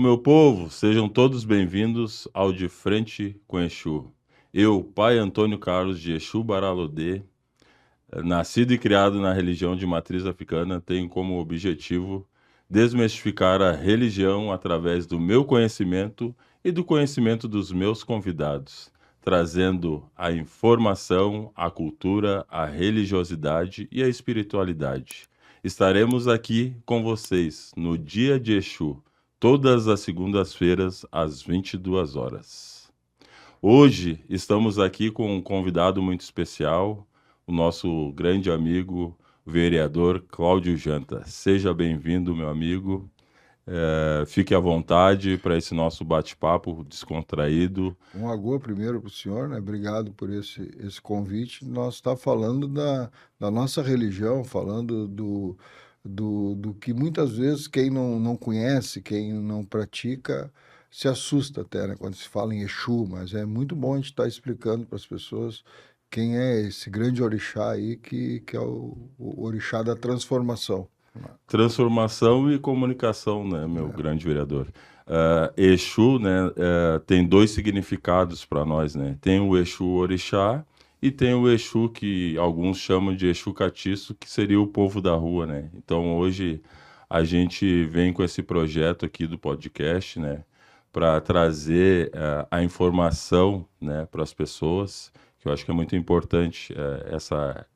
meu povo, sejam todos bem-vindos ao De Frente com Exu. Eu, Pai Antônio Carlos de Exu Baralodê, nascido e criado na religião de matriz africana, tenho como objetivo desmistificar a religião através do meu conhecimento e do conhecimento dos meus convidados, trazendo a informação, a cultura, a religiosidade e a espiritualidade. Estaremos aqui com vocês no Dia de Exu, todas as segundas-feiras, às 22 horas. Hoje estamos aqui com um convidado muito especial, o nosso grande amigo, o vereador Cláudio Janta. Seja bem-vindo, meu amigo. Fique à vontade para esse nosso bate-papo descontraído. Um agô primeiro para o senhor, né? Obrigado por esse convite. Nós está falando da nossa religião, falando do que muitas vezes quem não conhece, quem não pratica, se assusta até, né? Quando se fala em Exu, mas é muito bom a gente estar explicando para as pessoas quem é esse grande orixá aí, que é o orixá da transformação. Transformação e comunicação, né, meu grande vereador? Exu, né, tem dois significados para nós, né? Tem o Exu Orixá e tem o Exu que alguns chamam de Exu Catiço, que seria o povo da rua, né? Então hoje a gente vem com esse projeto aqui do podcast, né, para trazer a informação, né, para as pessoas, que eu acho que é muito importante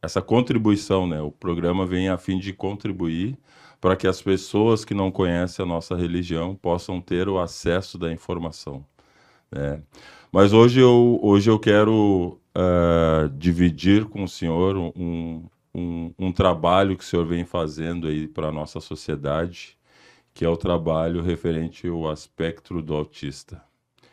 essa contribuição, né? O programa vem a fim de contribuir para que as pessoas que não conhecem a nossa religião possam ter o acesso da informação, né? Mas hoje eu quero dividir com o senhor um trabalho que o senhor vem fazendo aí para a nossa sociedade, que é o trabalho referente ao aspecto do autista.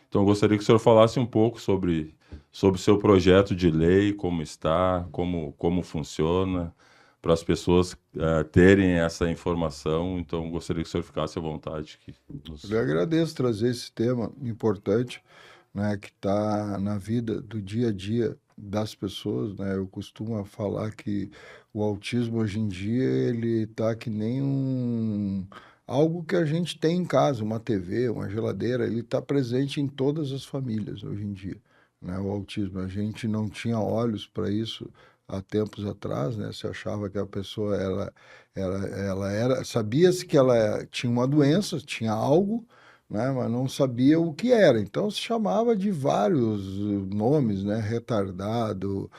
Então, eu gostaria que o senhor falasse um pouco sobre o seu projeto de lei, como está, como funciona, para as pessoas terem essa informação. Então, gostaria que o senhor ficasse à vontade. Eu agradeço trazer esse tema importante, né, que está na vida do dia a dia das pessoas, né? Eu costumo falar que o autismo hoje em dia ele está que nem algo que a gente tem em casa, uma TV, uma geladeira, ele está presente em todas as famílias hoje em dia, né? O autismo, a gente não tinha olhos para isso há tempos atrás, né? Se achava que a pessoa ela era, sabia-se que ela tinha uma doença, tinha algo, né? Mas não sabia o que era. Então se chamava de vários nomes, né? Retardado,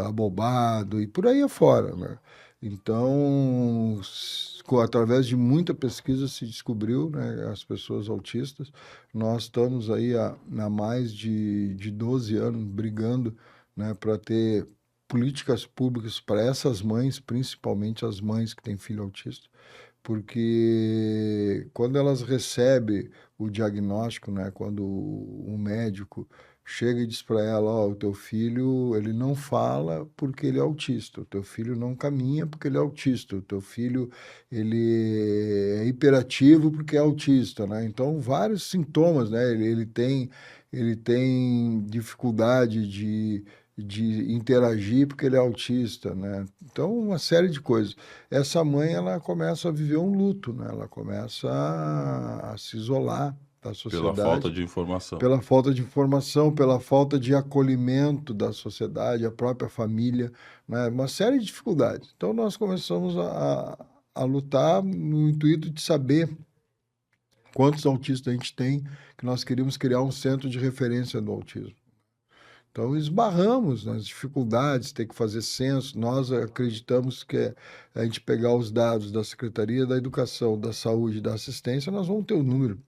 abobado e por aí afora, né? Então, através de muita pesquisa se descobriu, né, as pessoas autistas. Nós estamos aí há mais de 12 anos brigando, né, para ter políticas públicas para essas mães, principalmente as mães que têm filho autista, porque quando elas recebem o diagnóstico, né, quando um médico chega e diz para ela, ó, o teu filho, ele não fala porque ele é autista, o teu filho não caminha porque ele é autista, o teu filho, ele é hiperativo porque é autista, né? Então, vários sintomas, né? Ele tem dificuldade de interagir porque ele é autista, né? Então, uma série de coisas. Essa mãe, ela começa a viver um luto, né? Ela começa a se isolar da Pela falta sociedade de informação. pela falta de informação, pela falta de acolhimento da sociedade, a própria família, né? Uma série de dificuldades. Então, nós começamos a lutar no intuito de saber quantos autistas a gente tem, que nós queríamos criar um centro de referência do autismo. Então, esbarramos nas dificuldades, ter que fazer censo. Nós acreditamos que a gente pegar os dados da Secretaria da Educação, da Saúde e da Assistência, nós vamos ter o número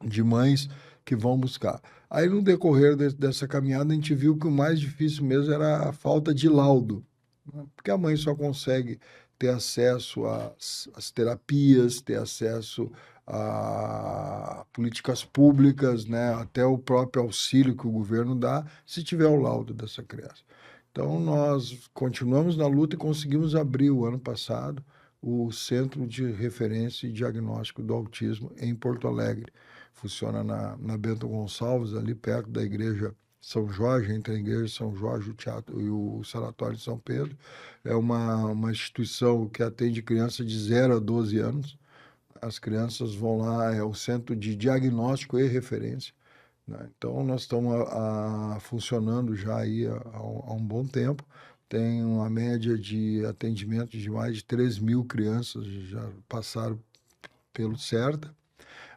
de mães que vão buscar. Aí, no decorrer dessa caminhada, a gente viu que o mais difícil mesmo era a falta de laudo, né? Porque a mãe só consegue ter acesso às terapias, ter acesso a políticas públicas, né? Até o próprio auxílio que o governo dá, se tiver o laudo dessa criança. Então, nós continuamos na luta e conseguimos abrir o ano passado o Centro de Referência e Diagnóstico do Autismo em Porto Alegre. Funciona na Bento Gonçalves, ali perto da igreja São Jorge, entre a igreja São Jorge, o teatro e o Sanatório de São Pedro. É uma instituição que atende crianças de 0 a 12 anos. as crianças vão lá, é o Centro de Diagnóstico e Referência, né? Então, nós estamos funcionando já aí há um bom tempo. Tem uma média de atendimento de mais de 3.000 crianças já passaram pelo CERTA.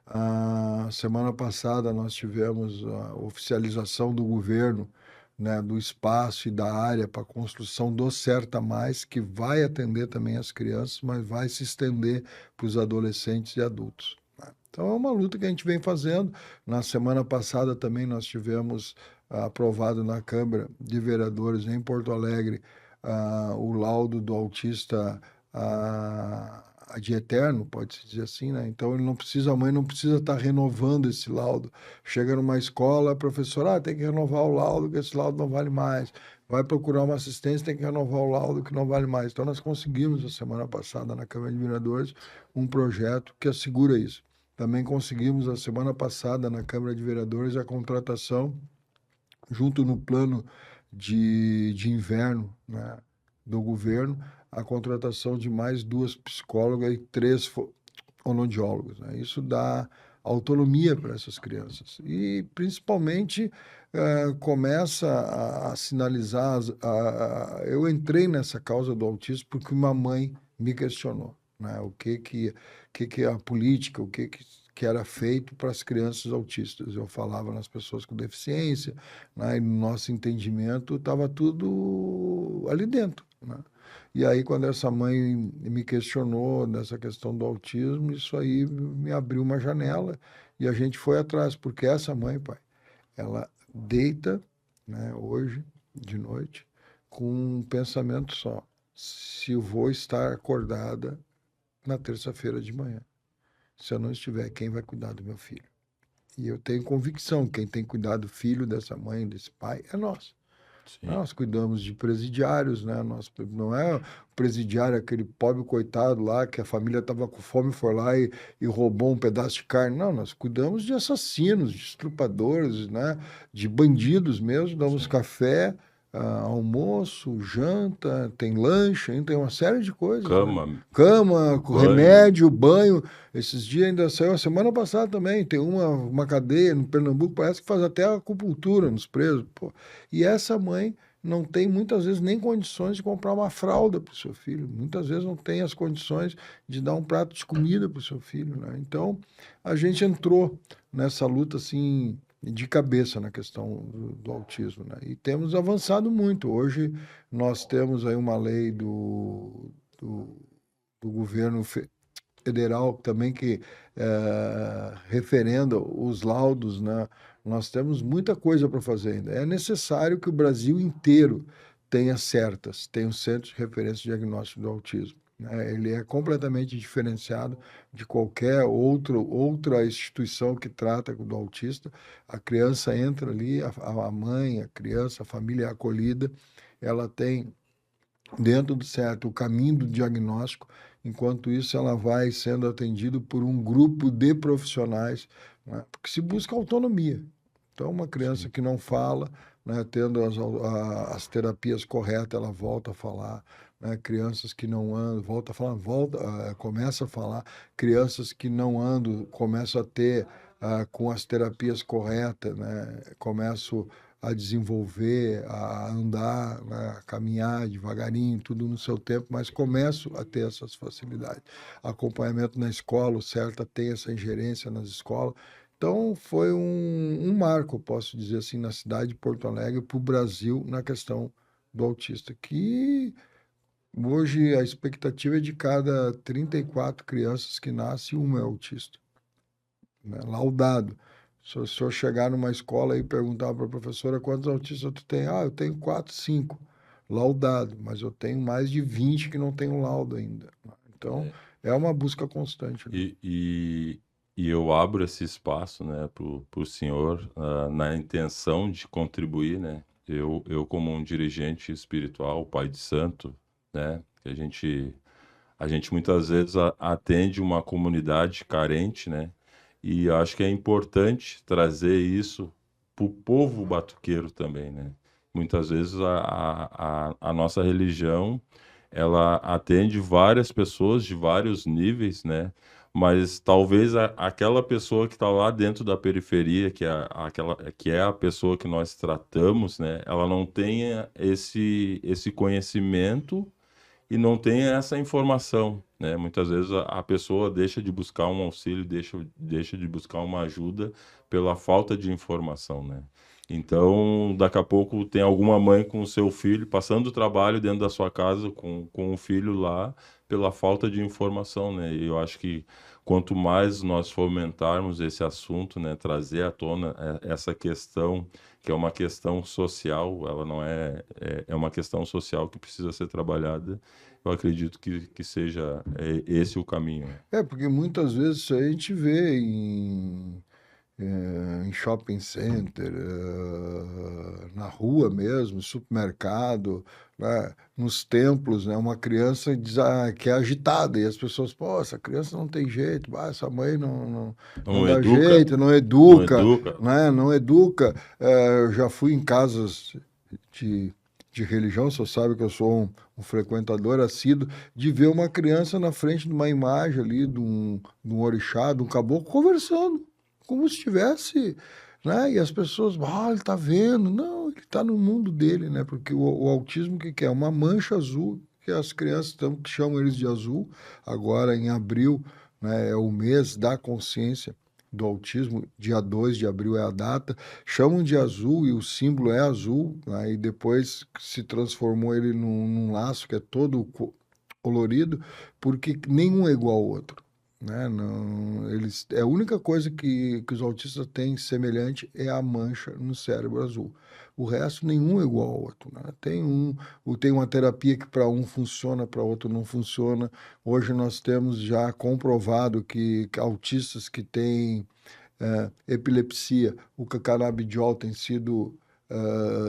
A semana passada nós tivemos a oficialização do governo, né, do espaço e da área para a construção do Certa Mais, que vai atender também as crianças, mas vai se estender para os adolescentes e adultos, né? Então é uma luta que a gente vem fazendo. Na semana passada também nós tivemos aprovado na Câmara de Vereadores em Porto Alegre o laudo do autista de eterno, pode-se dizer assim, né? Então ele não precisa, a mãe não precisa estar renovando esse laudo. Chega numa escola, a professora, tem que renovar o laudo, que esse laudo não vale mais. Vai procurar uma assistência, tem que renovar o laudo, que não vale mais. Então nós conseguimos, a semana passada, na Câmara de Vereadores, um projeto que assegura isso. Também conseguimos, a semana passada, na Câmara de Vereadores, a contratação, junto no plano de inverno, né, do governo, a contratação de mais 2 psicólogas e 3 fonoaudiólogos, né? Isso dá autonomia para essas crianças. E, principalmente, começa a sinalizar... eu entrei nessa causa do autismo porque uma mãe me questionou, né? O que é a política, o que era feito para as crianças autistas. Eu falava nas pessoas com deficiência, né? E no nosso entendimento estava tudo ali dentro, né? E aí, quando essa mãe me questionou nessa questão do autismo, isso aí me abriu uma janela e a gente foi atrás, porque essa mãe, pai, ela deita, né, hoje, de noite, com um pensamento só: se eu vou estar acordada na terça-feira de manhã. Se eu não estiver, quem vai cuidar do meu filho? E eu tenho convicção, quem tem que cuidar do filho, dessa mãe, desse pai, é nós. Sim. Nós cuidamos de presidiários, né? Não é o presidiário, aquele pobre coitado lá, que a família estava com fome, foi lá e roubou um pedaço de carne. Não, nós cuidamos de assassinos, de estrupadores, né? De bandidos mesmo, damos café, almoço, janta, tem lanche, tem uma série de coisas, né? Cama, banho. Remédio, banho. Esses dias ainda saiu, a semana passada também, tem uma cadeia no Pernambuco, parece que faz até acupuntura nos presos, pô. E essa mãe não tem, muitas vezes, nem condições de comprar uma fralda para o seu filho. Muitas vezes não tem as condições de dar um prato de comida para o seu filho, né? Então, a gente entrou nessa luta, assim, de cabeça na questão do autismo, né? E temos avançado muito. Hoje, nós temos aí uma lei do governo federal também que referenda os laudos, né? Nós temos muita coisa para fazer ainda. É necessário que o Brasil inteiro tenha um centro de referência de diagnóstico do autismo, né? Ele é completamente diferenciado de qualquer outra instituição que trata do autista. A criança entra ali, a mãe, a criança, a família é acolhida, ela tem dentro do certo o caminho do diagnóstico. Enquanto isso, ela vai sendo atendida por um grupo de profissionais, né? Porque se busca autonomia. Então, uma criança que não fala, né, tendo as terapias corretas, ela volta a falar, né? Crianças que não andam, volta a falar, começa a falar. Crianças que não andam, começam a ter, com as terapias corretas, né? Começam a desenvolver, a andar, né, a caminhar devagarinho, tudo no seu tempo, mas começo a ter essas facilidades. Acompanhamento na escola, o CERTA tem essa ingerência nas escolas. Então, foi um marco, posso dizer assim, na cidade de Porto Alegre, para o Brasil, na questão do autista, que hoje a expectativa é de cada 34 crianças que nascem, uma é autista, né? Laudado. Se o senhor chegar numa escola e perguntar para a professora quantos autistas tu tem, eu tenho 4, 5. Laudado, mas eu tenho mais de 20 que não tem um laudo ainda. Então, é uma busca constante, né? E eu abro esse espaço, né, para o senhor, na intenção de contribuir, né? Eu como um dirigente espiritual, pai de santo, né, que a gente muitas vezes atende uma comunidade carente, né? E acho que é importante trazer isso para o povo batuqueiro também, né? Muitas vezes a nossa religião, ela atende várias pessoas de vários níveis, né? mas talvez aquela pessoa que está lá dentro da periferia, que é a pessoa que nós tratamos, né, ela não tenha esse conhecimento e não tenha essa informação, né? Muitas vezes a pessoa deixa de buscar um auxílio, deixa de buscar uma ajuda pela falta de informação, né? Então, daqui a pouco tem alguma mãe com o seu filho passando o trabalho dentro da sua casa com o filho lá pela falta de informação, né? E eu acho que quanto mais nós fomentarmos esse assunto, né, trazer à tona essa questão, que é uma questão social, ela não é uma questão social que precisa ser trabalhada. Eu acredito que seja esse o caminho. Porque muitas vezes isso aí a gente vê em shopping center, na rua mesmo, supermercado, né, nos templos, né, uma criança que é agitada e as pessoas, pô, essa criança não tem jeito, essa mãe não Não dá educa, jeito, não não educa, educa. né, não educa. Eu já fui em casas de, de religião, você sabe que eu sou um frequentador assíduo, de ver uma criança na frente de uma imagem ali, de um orixá, de um caboclo, conversando como se estivesse, né? E as pessoas, ele tá vendo. Não, ele tá no mundo dele, né? Porque o autismo, o que que é? Uma mancha azul, que as crianças que chamam eles de azul. Agora, em abril, né, é o mês da consciência do autismo, dia 2 de abril é a data, chamam de azul e o símbolo é azul, né? E depois se transformou ele num laço que é todo colorido, porque nenhum é igual ao outro, né? Não, a única coisa que os autistas têm semelhante é a mancha no cérebro azul. O resto, nenhum é igual ao outro, né? Tem uma terapia que para um funciona, para outro não funciona. Hoje nós temos já comprovado que autistas que têm epilepsia, o canabidiol tem sido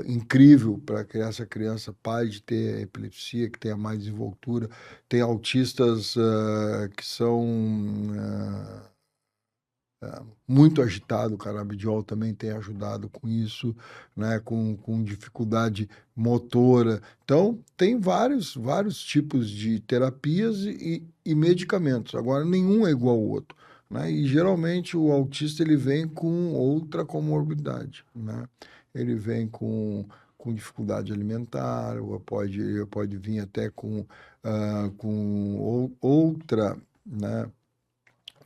incrível para que essa criança pare de ter epilepsia, que tenha mais desenvoltura. Tem autistas que são muito agitados, o canabidiol também tem ajudado com isso, né, com dificuldade motora. Então, tem vários tipos de terapias e medicamentos. Agora, nenhum é igual ao outro, né? E geralmente o autista ele vem com outra comorbidade, né? Ele vem com dificuldade alimentar, ou pode vir até com outra, né,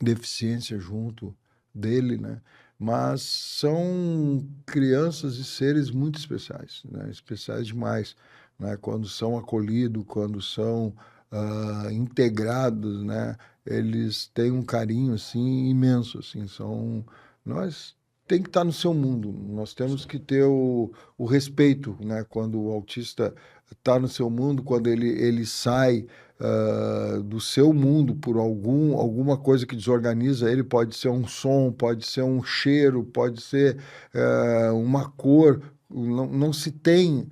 deficiência junto dele, né? Mas são crianças e seres muito especiais, né? Especiais demais, né? Quando são acolhidos, quando são integrados, né? Eles têm um carinho assim imenso, assim. Nós tem que estar no seu mundo. Nós temos que ter o respeito, né? Quando o autista está no seu mundo, quando ele sai do seu mundo por alguma coisa que desorganiza ele, pode ser um som, pode ser um cheiro, pode ser uma cor. Não se tem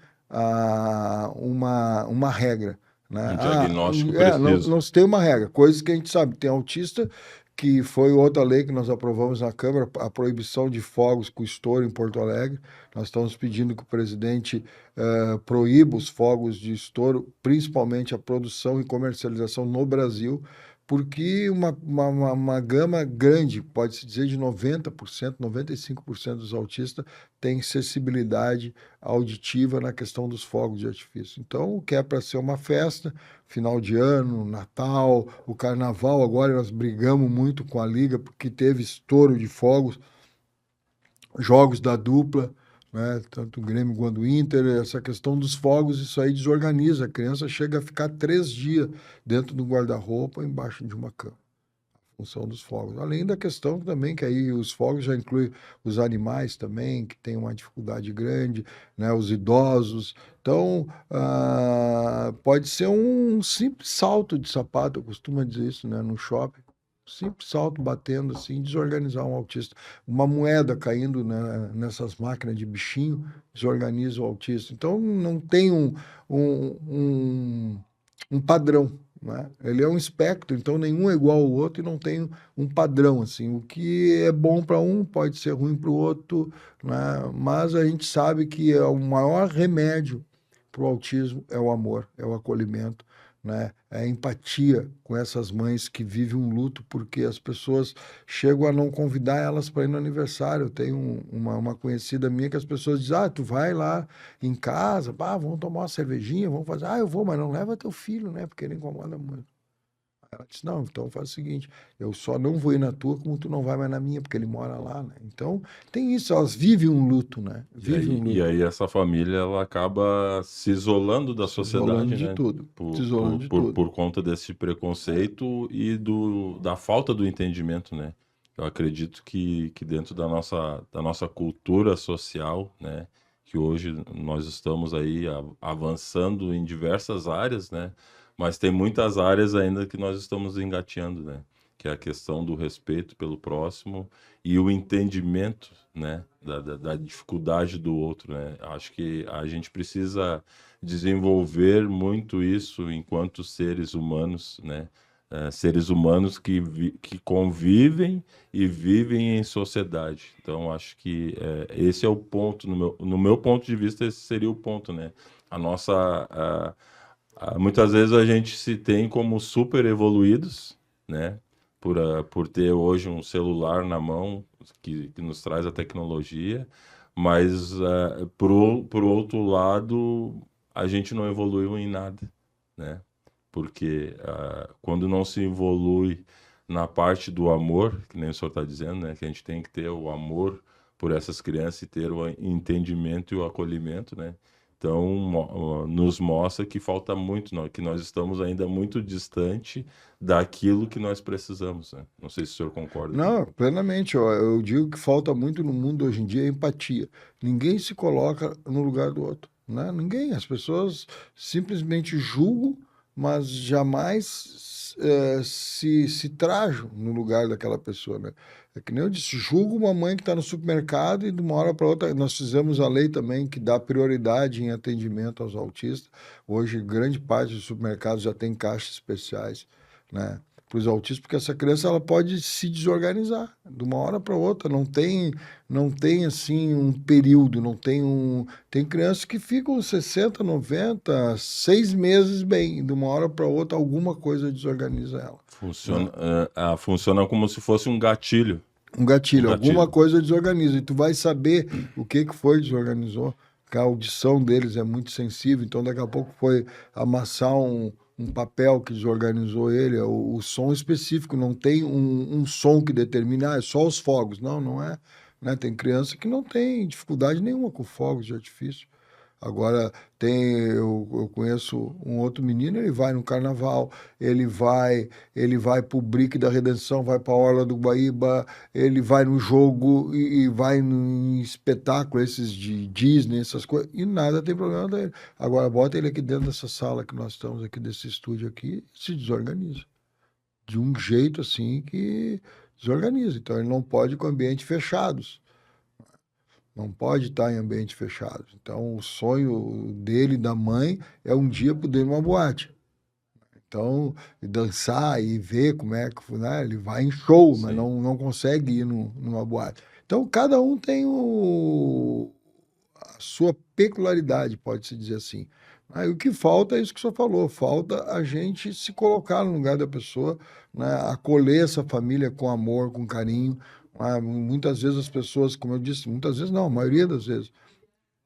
uma regra, né? Um diagnóstico Não, preciso. não se tem uma regra. Coisas que a gente sabe. Tem autista que foi outra lei que nós aprovamos na Câmara, a proibição de fogos com estouro em Porto Alegre. Nós estamos pedindo que o presidente proíba os fogos de estouro, principalmente a produção e comercialização no Brasil, porque uma gama grande, pode-se dizer de 90%, 95% dos autistas tem sensibilidade auditiva na questão dos fogos de artifício. Então, o que é para ser uma festa, final de ano, Natal, o Carnaval, agora nós brigamos muito com a Liga porque teve estouro de fogos, jogos da dupla, né? Tanto o Grêmio quanto o Inter, essa questão dos fogos, isso aí desorganiza. A criança chega a ficar 3 dias dentro do guarda-roupa, embaixo de uma cama, em função dos fogos. Além da questão também que aí os fogos já incluem os animais também, que têm uma dificuldade grande, né? Os idosos. Então, pode ser um simples salto de sapato, eu costumo dizer isso, né? No shopping. Simples salto batendo assim, desorganizar um autista. Uma moeda caindo, né, nessas máquinas de bichinho, desorganiza o autista. Então, não tem um, um, um padrão, né? Ele é um espectro, então nenhum é igual ao outro e não tem um padrão, assim. O que é bom para um pode ser ruim para o outro, né? Mas a gente sabe que o maior remédio para o autismo é o amor, é o acolhimento, né? É empatia com essas mães que vivem um luto porque as pessoas chegam a não convidar elas para ir no aniversário. Eu tenho uma conhecida minha que as pessoas dizem, ah, tu vai lá em casa, pá, vamos tomar uma cervejinha, vamos fazer, ah, eu vou, mas não leva teu filho, né? Porque ele incomoda muito. Ela disse, não, então faz o seguinte, eu só não vou ir na tua como tu não vai mais na minha, porque ele mora lá, né? Então, tem isso, elas vivem um luto, né? Vivem um E luto, aí essa família ela acaba se isolando da se isolando sociedade, de né? tudo, se isolando de tudo. Por conta desse preconceito e da falta do entendimento, né? Eu acredito que dentro da nossa cultura social, né? Que hoje nós estamos aí avançando em diversas áreas, né? Mas tem muitas áreas ainda que nós estamos engateando, né? Que é a questão do respeito pelo próximo e o entendimento, né, da dificuldade do outro, né? Acho que a gente precisa desenvolver muito isso enquanto seres humanos, né? Seres humanos que convivem e vivem em sociedade. Então, acho que esse é o ponto, no meu ponto de vista, esse seria o ponto, né? A nossa, muitas vezes a gente se tem como super evoluídos, né? Por ter hoje um celular na mão que nos traz a tecnologia, mas por outro lado, a gente não evoluiu em nada, né? Porque quando não se evolui na parte do amor, que nem o senhor está dizendo, né? Que a gente tem que ter o amor por essas crianças e ter o entendimento e o acolhimento, né? Então, nos mostra que falta muito, que nós estamos ainda muito distante daquilo que nós precisamos, né? Não sei se o senhor concorda Não, comigo. plenamente. Ó, eu digo que falta muito no mundo hoje em dia é empatia. Ninguém se coloca no lugar do outro, né? Ninguém. As pessoas simplesmente julgam, mas jamais se trajam no lugar daquela pessoa, né? É que nem eu disse, julgo uma mãe que está no supermercado e de uma hora para outra nós fizemos a lei também que dá prioridade em atendimento aos autistas. Hoje, grande parte dos supermercados já tem caixas especiais, né? Para os autistas, porque essa criança ela pode se desorganizar de uma hora para outra, não tem assim um período, não tem tem crianças que ficam 60, 90, 6 meses bem, e de uma hora para outra alguma coisa desorganiza ela, né? Funciona como se fosse um gatilho. Um Um gatilho, alguma gatilho. coisa desorganiza, e tu vai saber o que foi que desorganizou, que a audição deles é muito sensível, então daqui a pouco foi amassar um papel que desorganizou ele, o som específico, não tem um som que determina, é só os fogos, não é, né? Tem criança que não tem dificuldade nenhuma com fogos de artifício. Agora eu conheço um outro menino, ele vai no carnaval, ele vai pro Brick da Redenção, vai pra Orla do Guaíba, ele vai no jogo e vai em espetáculo, esses de Disney, essas coisas, e nada tem problema dele. Agora bota ele aqui dentro dessa sala que nós estamos aqui, desse estúdio aqui, se desorganiza. De um jeito assim que desorganiza. Então ele não pode ir com ambientes fechados. Não pode estar em ambiente fechado. Então, o sonho dele e da mãe é um dia poder ir numa boate. Então, e dançar e ver como é que, né? Ele vai em show, mas Sim. não consegue ir numa boate. Então, cada um tem a sua peculiaridade, pode-se dizer assim. Aí, o que falta é isso que o senhor falou, falta a gente se colocar no lugar da pessoa, né? Acolher essa família com amor, com carinho. Muitas vezes as pessoas, como eu disse, muitas vezes não, a maioria das vezes,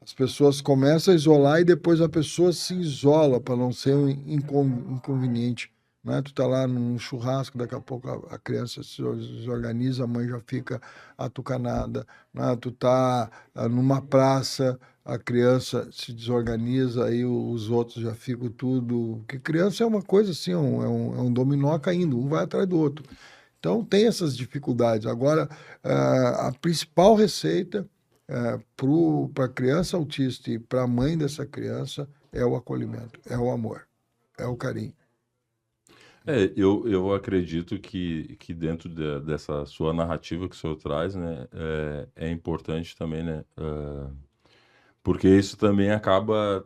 as pessoas começam a isolar e depois a pessoa se isola para não ser um inconveniente, né? Tu tá lá num churrasco, daqui a pouco a criança se desorganiza, a mãe já fica atucanada, né? Tu tá numa praça, a criança se desorganiza, aí os outros já ficam tudo. Porque criança é uma coisa assim, é um dominó caindo, um vai atrás do outro. Então tem essas dificuldades. Agora, a principal receita para a criança autista e para a mãe dessa criança é o acolhimento, é o amor, é o carinho. Eu acredito que dentro dessa sua narrativa que o senhor traz, né, é importante também, né, porque isso também acaba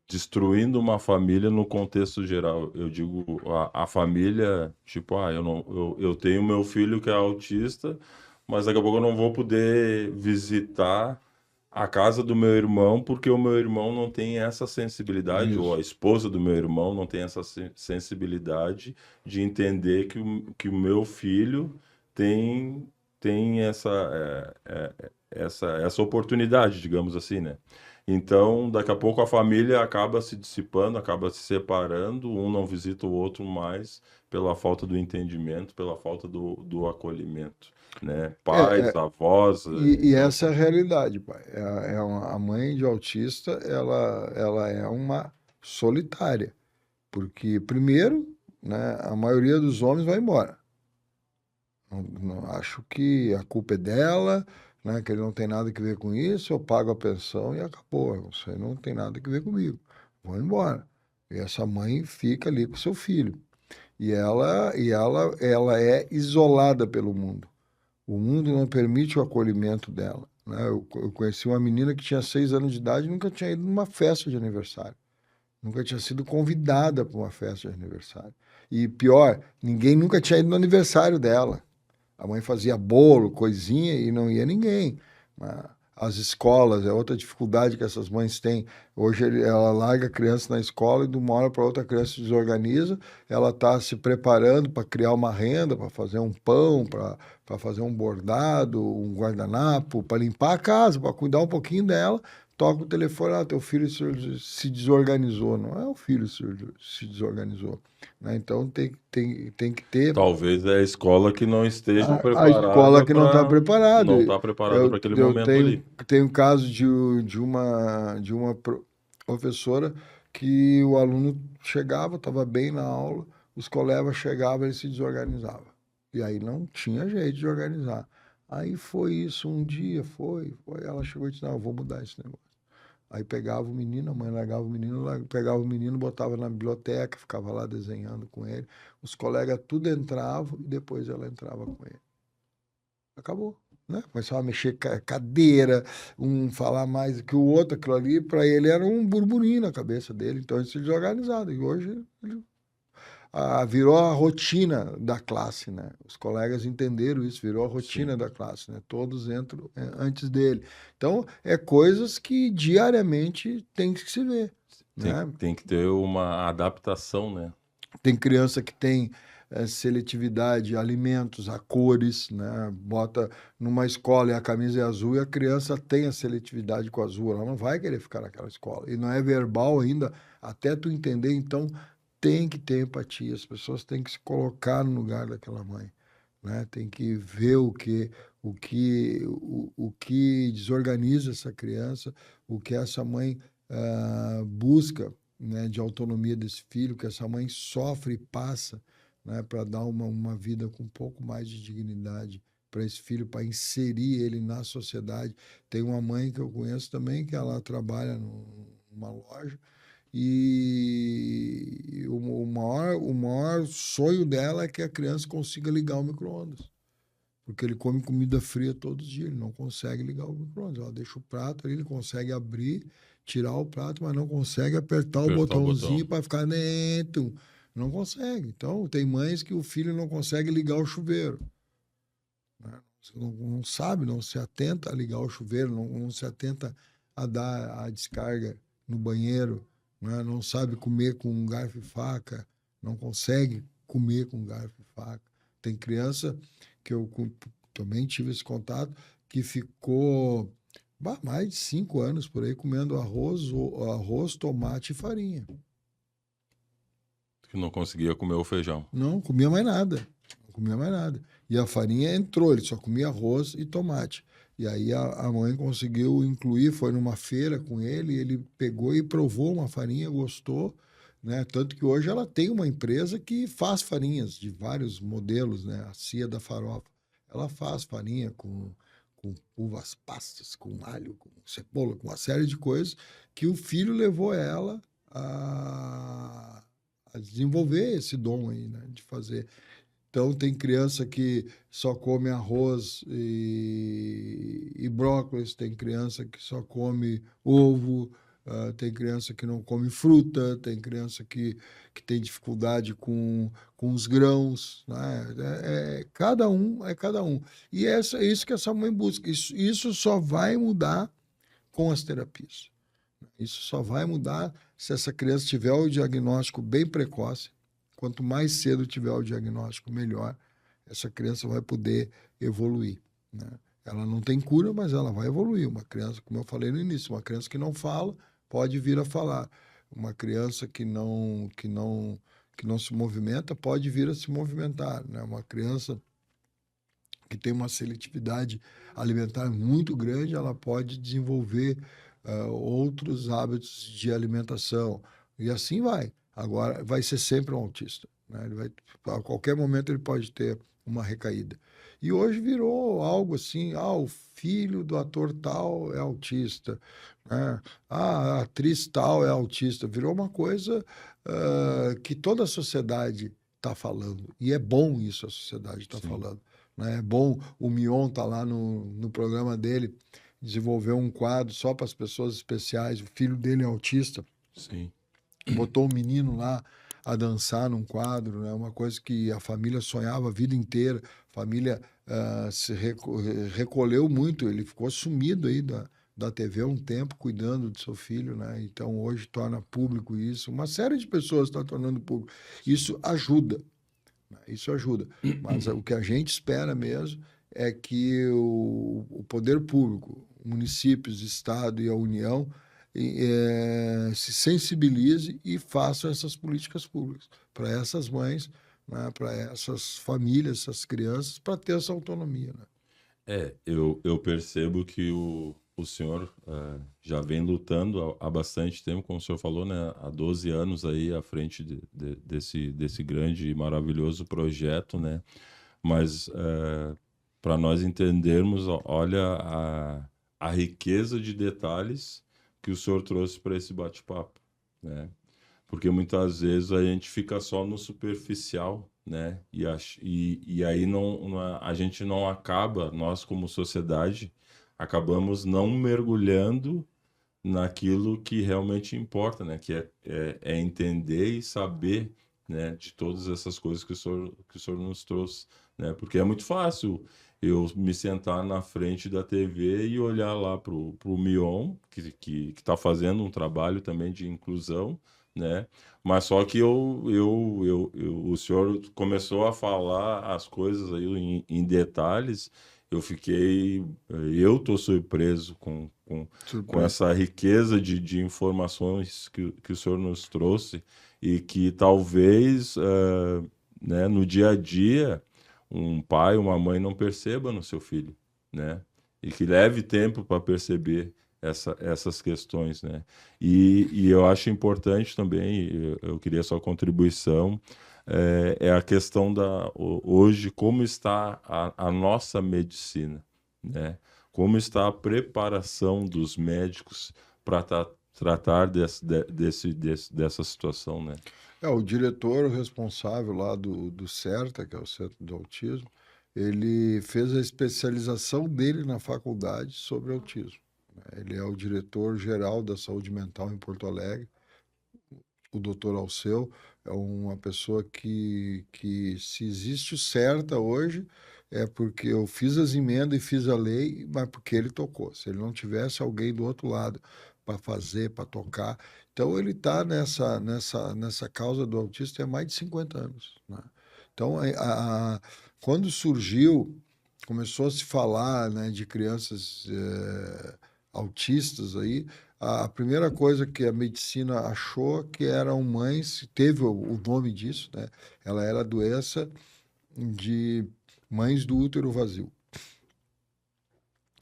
destruindo uma família no contexto geral. Eu digo, a família, tipo, eu não, eu tenho meu filho que é autista, mas daqui a pouco eu não vou poder visitar a casa do meu irmão, porque o meu irmão não tem essa sensibilidade, ou a Isso. esposa do meu irmão não tem essa sensibilidade de entender que o meu filho tem, tem essa oportunidade, digamos assim, né? Então, daqui a pouco a família acaba se dissipando, acaba se separando, um não visita o outro mais pela falta do entendimento, pela falta do acolhimento, né? É, Pais, avós, e então, essa é a realidade, pai. A mãe de autista, ela é uma solitária. Porque, primeiro, né, a maioria dos homens vai embora. Não acho que a culpa é dela, né, que ele não tem nada que ver com isso, eu pago a pensão e acabou. Isso aí não tem nada que ver comigo. Vou embora. E essa mãe fica ali com seu filho. Ela é isolada pelo mundo. O mundo não permite o acolhimento dela, né? Eu conheci uma menina que tinha 6 anos de idade e nunca tinha ido numa festa de aniversário. Nunca tinha sido convidada para uma festa de aniversário. E pior, ninguém nunca tinha ido no aniversário dela. A mãe fazia bolo, coisinha e não ia ninguém. As escolas, é outra dificuldade que essas mães têm. Hoje ela larga a criança na escola e de uma hora para outra a criança se desorganiza. Ela está se preparando para criar uma renda, para fazer um pão, para fazer um bordado, um guardanapo, para limpar a casa, para cuidar um pouquinho dela. Toca o telefone, teu filho se desorganizou. Não é o filho se desorganizou, né? Então tem que ter talvez é a escola que não esteja a escola preparada que não está para preparada. não estar preparada para aquele Eu momento ali. tenho caso de uma professora que o aluno chegava, estava bem na aula, os colegas chegavam, ele se desorganizava. E aí não tinha jeito de organizar. Aí foi isso um dia, foi. Ela chegou e disse, não, eu vou mudar esse negócio. Aí pegava o menino, a mãe largava o menino, pegava o menino, botava na biblioteca, ficava lá desenhando com ele. Os colegas tudo entravam e depois ela entrava com ele. Acabou, né? Começava a mexer cadeira, um falar mais que o outro, aquilo ali, para ele era um burburinho na cabeça dele. Então ele se desorganizado. E hoje virou a rotina da classe, né? Os colegas entenderam isso, virou a Sim. rotina da classe, né? Todos entram antes dele. Então, é coisas que diariamente tem que se ver, né? Tem que ter uma adaptação, né? Tem criança que tem seletividade a alimentos, a cores, né? Bota numa escola e a camisa é azul e a criança tem a seletividade com azul, ela não vai querer ficar naquela escola. E não é verbal ainda, até tu entender, então tem que ter empatia, as pessoas têm que se colocar no lugar daquela mãe, né? Tem que ver o que desorganiza essa criança, o que essa mãe busca, né, de autonomia desse filho, que essa mãe sofre e passa, né, para dar uma vida com um pouco mais de dignidade para esse filho, para inserir ele na sociedade. Tem uma mãe que eu conheço também, que ela trabalha numa loja, e o maior sonho dela é que a criança consiga ligar o micro-ondas. Porque ele come comida fria todos os dias, ele não consegue ligar o micro-ondas. Ela deixa o prato ali, ele consegue abrir, tirar o prato, mas não consegue apertar o Apertar o botãozinho botão. para ficar neto. Não consegue. Então, tem mães que o filho não consegue ligar o chuveiro, né? Não sabe, não se atenta a ligar o chuveiro, não se atenta a dar a descarga no banheiro, né? Não sabe comer com um garfo e faca, não consegue comer com garfo e faca. Tem criança que eu também tive esse contato, que ficou mais de 5 anos por aí comendo arroz, tomate e farinha. Que não conseguia comer o feijão. Não comia mais nada. Não comia mais nada. E a farinha entrou, ele só comia arroz e tomate. E aí a mãe conseguiu incluir, foi numa feira com ele, ele pegou e provou uma farinha, gostou, né? Tanto que hoje ela tem uma empresa que faz farinhas de vários modelos, né? A Cia da Farofa. Ela faz farinha com uvas passas, com alho, com cebola, com uma série de coisas que o filho levou ela a desenvolver esse dom aí, né? De fazer. Então, tem criança que só come arroz e brócolis, tem criança que só come ovo, tem criança que não come fruta, tem criança que tem dificuldade com os grãos, né? Cada um é cada um. E é isso que essa mãe busca. Isso só vai mudar com as terapias. Isso só vai mudar se essa criança tiver o diagnóstico bem precoce. Quanto mais cedo tiver o diagnóstico, melhor. Essa criança vai poder evoluir, né? Ela não tem cura, mas ela vai evoluir. Uma criança, como eu falei no início, uma criança que não fala, pode vir a falar. Uma criança que não se movimenta, pode vir a se movimentar, né? Uma criança que tem uma seletividade alimentar muito grande, ela pode desenvolver outros hábitos de alimentação. E assim vai. Agora, vai ser sempre um autista, né? A qualquer momento ele pode ter uma recaída. E hoje virou algo assim, o filho do ator tal é autista, né? A atriz tal é autista. Virou uma coisa que toda a sociedade está falando. E é bom isso, a sociedade está falando, né? É bom, o Mion tá lá no programa dele, desenvolveu um quadro só para as pessoas especiais. O filho dele é autista. Sim. Botou um menino lá a dançar num quadro, né? Uma coisa que a família sonhava a vida inteira. A família se recolheu muito, ele ficou sumido aí da TV há um tempo, cuidando do seu filho, né? Então, hoje torna público isso. Uma série de pessoas está tornando público. Isso ajuda, né? Isso ajuda. Mas o que a gente espera mesmo é que o poder público, municípios, Estado e a União se sensibilize e façam essas políticas públicas para essas mães, né, para essas famílias, essas crianças, para ter essa autonomia, né? Eu percebo que o senhor já vem lutando há bastante tempo, como o senhor falou, né? Há 12 anos aí à frente desse grande e maravilhoso projeto, né? Mas para nós entendermos, olha a riqueza de detalhes que o senhor trouxe para esse bate-papo, né? Porque muitas vezes a gente fica só no superficial, né? E aí a gente não acaba, nós como sociedade, acabamos não mergulhando naquilo que realmente importa, né? Que é entender e saber, né? De todas essas coisas que o senhor nos trouxe, né? Porque é muito fácil eu me sentar na frente da TV e olhar lá pro Mion, que está fazendo um trabalho também de inclusão, né? Mas só que o senhor começou a falar as coisas aí em detalhes, eu tô surpreso com Surpresa. essa riqueza de informações que o senhor nos trouxe e que talvez, né, no dia a dia, um pai, uma mãe não perceba no seu filho, né? E que leve tempo para perceber essas questões, né? E eu acho importante também, eu queria sua contribuição, é a questão hoje, como está a nossa medicina, né? Como está a preparação dos médicos para tratar dessa situação, né? O diretor responsável lá do CERTA, que é o Centro do Autismo, ele fez a especialização dele na faculdade sobre autismo, né? Ele é o diretor-geral da saúde mental em Porto Alegre. O doutor Alceu é uma pessoa que se existe o CERTA hoje, é porque eu fiz as emendas e fiz a lei, mas porque ele tocou. Se ele não tivesse alguém do outro lado para fazer, para tocar. Então, ele está nessa causa do autista há mais de 50 anos, né? Então, quando surgiu, começou a se falar, né, de crianças autistas aí, a primeira coisa que a medicina achou que eram mães, teve o nome disso, né? Ela era a doença de mães do útero vazio.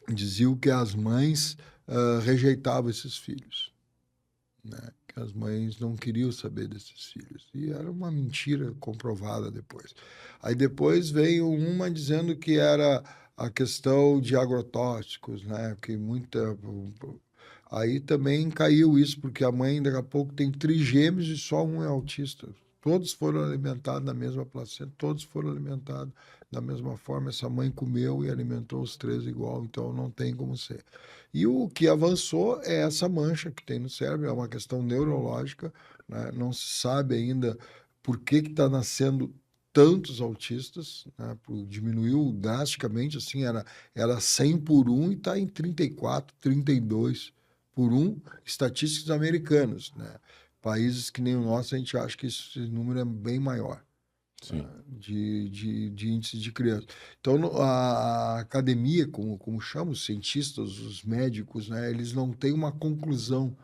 Diziam que as mães rejeitavam esses filhos, né? Que as mães não queriam saber desses filhos. E era uma mentira comprovada depois. Aí depois veio uma dizendo que era a questão de agrotóxicos, né? Que muita... Aí também caiu isso, porque a mãe daqui a pouco tem trigêmeos e só um é autista. Todos foram alimentados na mesma placenta, todos foram alimentados da mesma forma. Essa mãe comeu e alimentou os três igual, então não tem como ser. E o que avançou é essa mancha que tem no cérebro, é uma questão neurológica, né? Não se sabe ainda por que está nascendo tantos autistas, né? Diminuiu drasticamente, assim, era 100 por 1 e está em 34, 32. por estatísticos americanos, né? Países que nem o nosso, a gente acha que esse número é bem maior. Sim. De índice de criança. Então, a academia, como chama, os cientistas, os médicos, né, eles não têm uma conclusão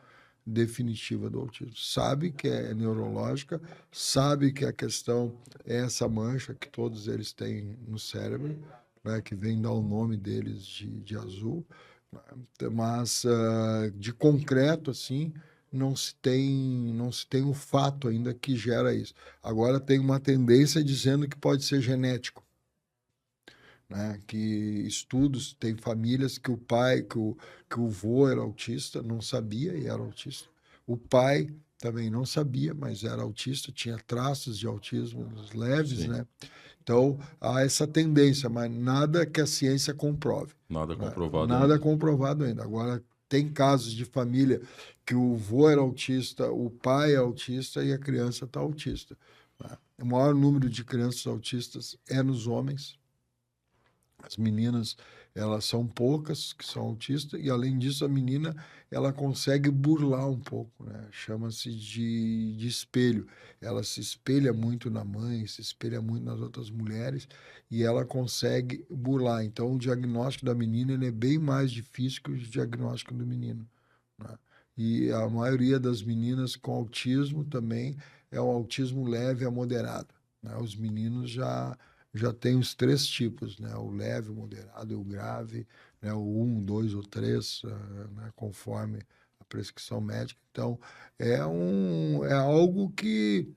definitiva do autismo. Sabe que é neurológica, sabe que a questão é essa mancha que todos eles têm no cérebro, né, que vem dar o nome deles de azul, né, mas de concreto, assim, não se tem um fato ainda que gera isso. Agora tem uma tendência dizendo que pode ser genético, né? Que estudos, tem famílias que o pai, que o vô era autista, não sabia e era autista. O pai também não sabia, mas era autista, tinha traços de autismo leves, Sim. né? Então, há essa tendência, mas nada que a ciência comprove. Nada Né? comprovado Nada ainda. comprovado ainda. Agora, tem casos de família que o vô era autista, o pai é autista e a criança está autista. Né? O maior número de crianças autistas é nos homens. As meninas, elas são poucas que são autistas, e além disso, a menina, ela consegue burlar um pouco, né? Chama-se de espelho. Ela se espelha muito na mãe, se espelha muito nas outras mulheres, e ela consegue burlar. Então, o diagnóstico da menina ele é bem mais difícil que o diagnóstico do menino, né? E a maioria das meninas com autismo também é um autismo leve a moderado, né? Os meninos já tem os três tipos, né? O leve, o moderado e o grave, né? O 1, 2 ou 3, né? Conforme a prescrição médica. Então, é algo que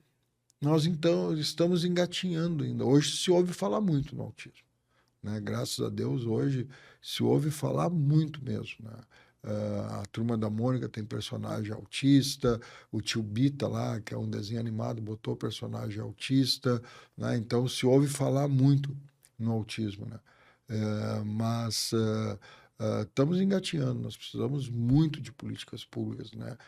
nós então estamos engatinhando ainda. Hoje se ouve falar muito no autismo, né? Graças a Deus, hoje se ouve falar muito mesmo, né? A Turma da Mônica tem personagem autista, o Tio Bita lá, que é um desenho animado, botou personagem autista, né? Então se ouve falar muito no autismo, né? Mas estamos engateando, nós precisamos muito de políticas públicas, né?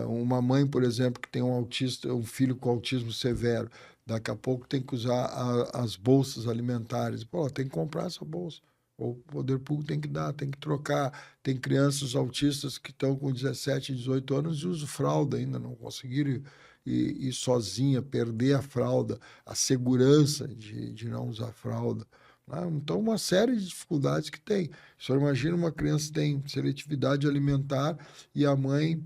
Uma mãe, por exemplo, que tem um filho com autismo severo, daqui a pouco tem que usar as bolsas alimentares. Pô, tem que comprar essa bolsa. O poder público tem que dar, tem que trocar. Tem crianças autistas que estão com 17, 18 anos e usam fralda ainda, não conseguiram ir sozinha, perder a fralda, a segurança de não usar fralda. Né? Então, uma série de dificuldades que tem. O senhor imagina uma criança que tem seletividade alimentar e a mãe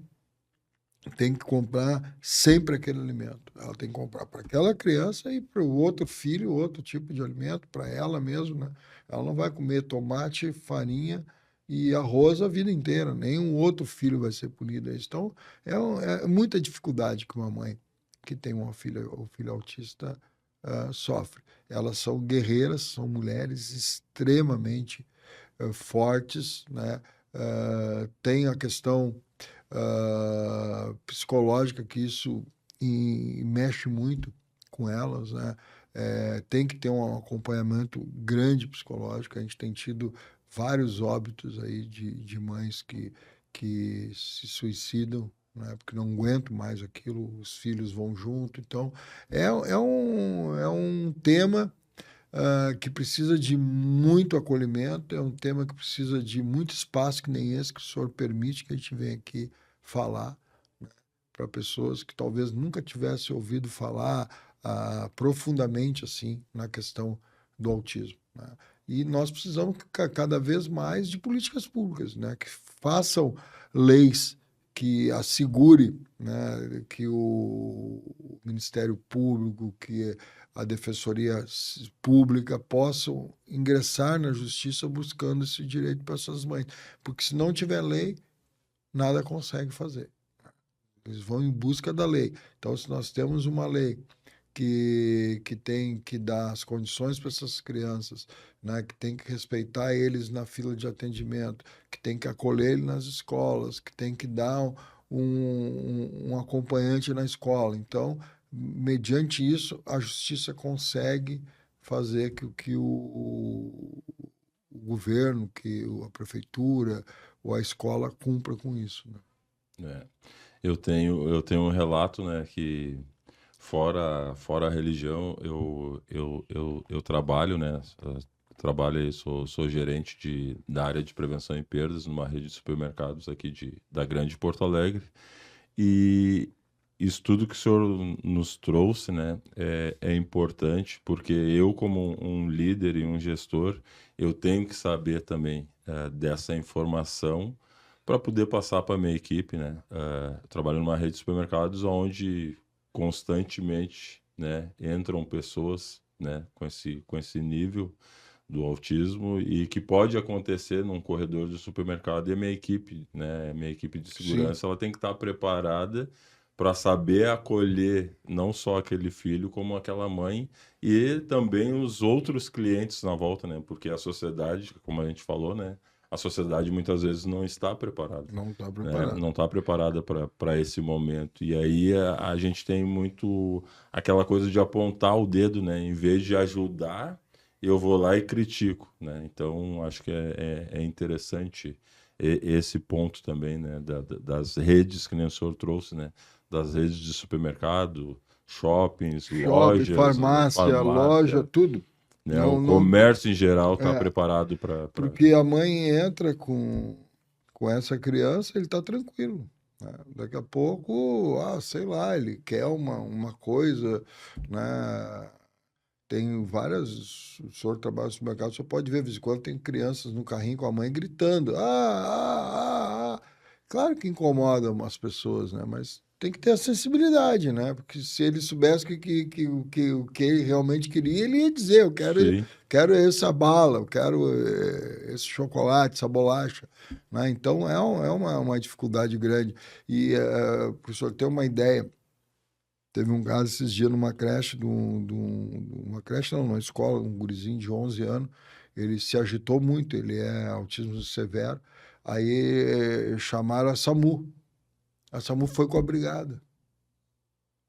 tem que comprar sempre aquele alimento. Ela tem que comprar para aquela criança e para o outro filho, outro tipo de alimento, para ela mesmo, né? Ela não vai comer tomate, farinha e arroz a vida inteira. Nenhum outro filho vai ser punido. Então, é muita dificuldade que uma mãe que tem uma filha ou filho autista sofre. Elas são guerreiras, são mulheres extremamente fortes, né? Tem a questão psicológica, que isso mexe muito com elas, né? Tem que ter um acompanhamento grande psicológico. A gente tem tido vários óbitos aí de mães que se suicidam, né? Porque não aguentam mais aquilo, os filhos vão junto. Então, é um tema que precisa de muito acolhimento, é um tema que precisa de muito espaço, que nem esse que o senhor permite que a gente venha aqui falar, né, para pessoas que talvez nunca tivessem ouvido falar profundamente assim na questão do autismo, né? E nós precisamos cada vez mais de políticas públicas, né, que façam leis que assegure, né, que o Ministério Público, que a Defensoria Pública possam ingressar na justiça buscando esse direito para essas mães. Porque se não tiver lei, nada consegue fazer. Eles vão em busca da lei. Então, se nós temos uma lei que tem que dar as condições para essas crianças, né, que tem que respeitar eles na fila de atendimento, que tem que acolher eles nas escolas, que tem que dar um acompanhante na escola. Então, mediante isso, a justiça consegue fazer que o governo, que a prefeitura ou a escola cumpra com isso, né? É. Eu tenho um relato, né, que fora a religião, eu trabalho, né, trabalho aí, sou gerente da área de prevenção em perdas numa rede de supermercados aqui da Grande Porto Alegre. E isso tudo que o senhor nos trouxe, né, é importante, porque eu, como um líder e um gestor, eu tenho que saber também dessa informação para poder passar para a minha equipe, né? Eu trabalho numa rede de supermercados onde constantemente, né, entram pessoas, né, com esse nível do autismo e que pode acontecer num corredor de supermercado e a minha equipe, né, a minha equipe de Sim, segurança, ela tem que estar preparada para saber acolher não só aquele filho, como aquela mãe e também os outros clientes na volta, né? Porque a sociedade, como a gente falou, né, a sociedade muitas vezes não está preparada, não está né? preparado. Não está preparada para esse momento. E aí a gente tem muito aquela coisa de apontar o dedo, né? Em vez de ajudar, eu vou lá e critico, né? Então, acho que é interessante esse ponto também, né? Das redes que nem o senhor trouxe, né? Das redes de supermercado, shoppings, Shopping, lojas, farmácia, loja, farmácia, tudo. né? O Não, não, comércio em geral está é, preparado para... porque a mãe entra com essa criança, ele está tranquilo, né? Daqui a pouco, sei lá, ele quer uma coisa, né? Tem várias. O senhor trabalha no supermercado, você pode ver, de vez em quando tem crianças no carrinho com a mãe gritando. Claro que incomoda umas pessoas, né? Mas tem que ter a sensibilidade, né? Porque se ele soubesse o que ele realmente queria, ele ia dizer: eu Sim, quero essa bala, eu quero esse chocolate, essa bolacha. Né? Então é uma dificuldade grande. E, para o senhor ter uma ideia. Teve um caso esses dias numa creche, uma creche não, numa escola, um gurizinho de 11 anos, ele se agitou muito, ele é autismo severo, aí chamaram a SAMU. A SAMU foi com a brigada,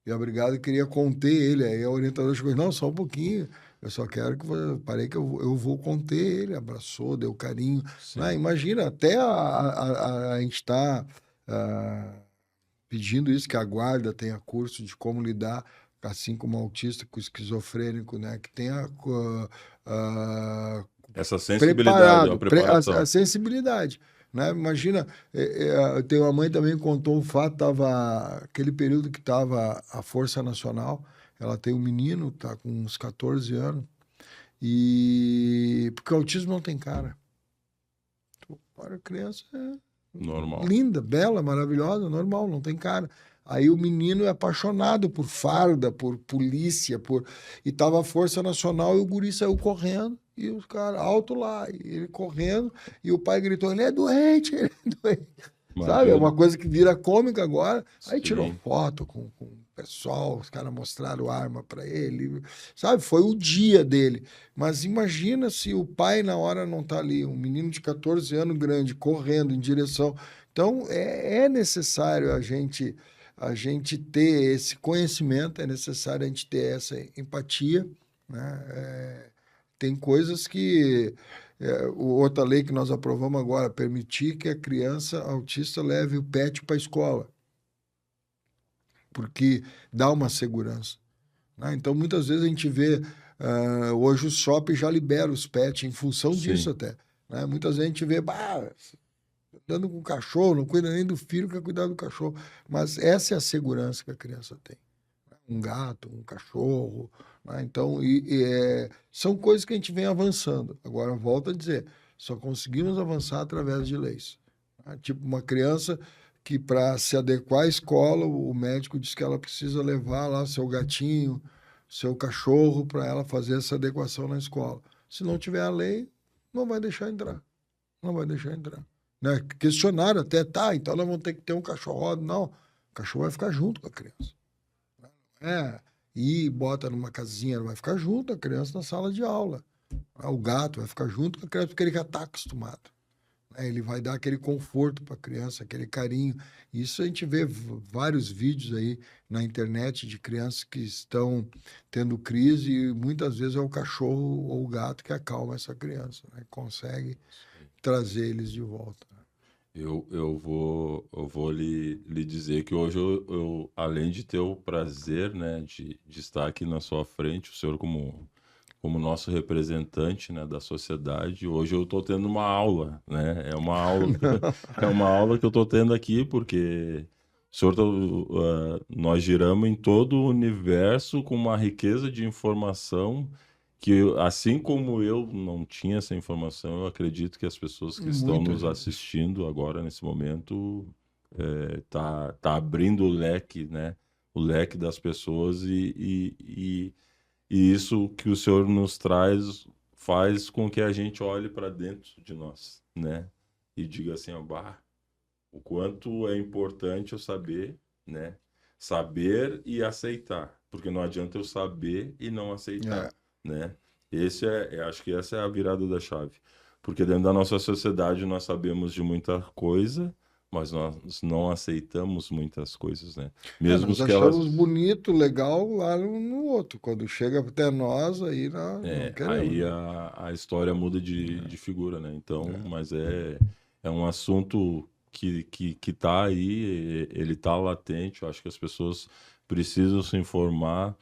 e a brigada queria conter ele, aí a orientadora chegou, não, só um pouquinho, eu só quero que você, parei que eu vou conter ele, abraçou, deu carinho. Né? sim. Imagina, até a gente está pedindo isso, que a guarda tenha curso de como lidar, assim como o autista com o esquizofrênico, né? Que tenha Essa sensibilidade, a preparado, a preparação. sensibilidade. Né? Imagina, tem uma mãe também que contou o fato, tava aquele período que estava a Força Nacional, ela tem um menino, tá com uns 14 anos, e porque o autismo não tem cara. Para a criança Normal. linda, bela, maravilhosa, normal, não tem cara. Aí o menino é apaixonado por farda, por polícia, e tava a Força Nacional e o guri saiu correndo e os caras alto lá, e ele correndo e o pai gritou: ele é doente, ele é doente. Sabe? É Imagina. uma coisa que vira cômica agora. Aí tirou Sim, foto com o pessoal, os caras mostraram arma para ele, sabe? Foi o dia dele. Mas imagina se o pai na hora não tá ali, um menino de 14 anos grande, correndo em direção. Então é necessário a gente ter esse conhecimento, é necessário a gente ter essa empatia, né? Tem coisas que outra lei que nós aprovamos agora, permitir que a criança autista leve o pet para a escola, porque dá uma segurança. Né? Então, muitas vezes a gente vê, hoje os shoppings já liberam os pets em função disso sim. até. Né? Muitas vezes a gente vê, andando com o cachorro, não cuida nem do filho, quer cuidar do cachorro. Mas essa é a segurança que a criança tem. Um gato, um cachorro. Né? Então, são coisas que a gente vem avançando. Agora, volto a dizer, só conseguimos avançar através de leis. Né? Tipo, uma criança que, para se adequar à escola, o médico diz que ela precisa levar lá seu gatinho, seu cachorro, para ela fazer essa adequação na escola. Se não tiver a lei, não vai deixar entrar. Não vai deixar entrar. Né? Questionaram até, tá, então nós vamos ter que ter um cachorro. Não, o cachorro vai ficar junto com a criança. E bota numa casinha, vai ficar junto a criança na sala de aula. O gato vai ficar junto com a criança porque ele já está acostumado. Ele vai dar aquele conforto para a criança, aquele carinho. Isso a gente vê vários vídeos aí na internet de crianças que estão tendo crise e muitas vezes é o cachorro ou o gato que acalma essa criança, né? Consegue trazer eles de volta. Eu vou lhe dizer que hoje além de ter o prazer, né, de estar aqui na sua frente, o senhor como como nosso representante, né, da sociedade, hoje eu estou tendo uma aula, né? É uma aula, é uma aula que eu estou tendo aqui, porque o senhor, nós giramos em todo o universo com uma riqueza de informação que, assim como eu não tinha essa informação, eu acredito que as pessoas que estão Muita nos gente. assistindo agora, nesse momento, tá abrindo o leque, né? O leque das pessoas e isso que o Senhor nos traz faz com que a gente olhe para dentro de nós, né? E diga assim, ó, bah, o quanto é importante eu saber, né? Saber e aceitar, porque não adianta eu saber e não É. aceitar, né? Acho que essa é a virada da chave, porque dentro da nossa sociedade nós sabemos de muita coisa, mas nós não aceitamos muitas coisas, né? Mesmo Nós que achamos elas bonito, legal lá no outro. Quando chega até nós, aí nós não queremos, aí né? a história muda de figura, né? Então, É. mas é um assunto que tá aí, ele tá latente, eu acho que as pessoas precisam se informar.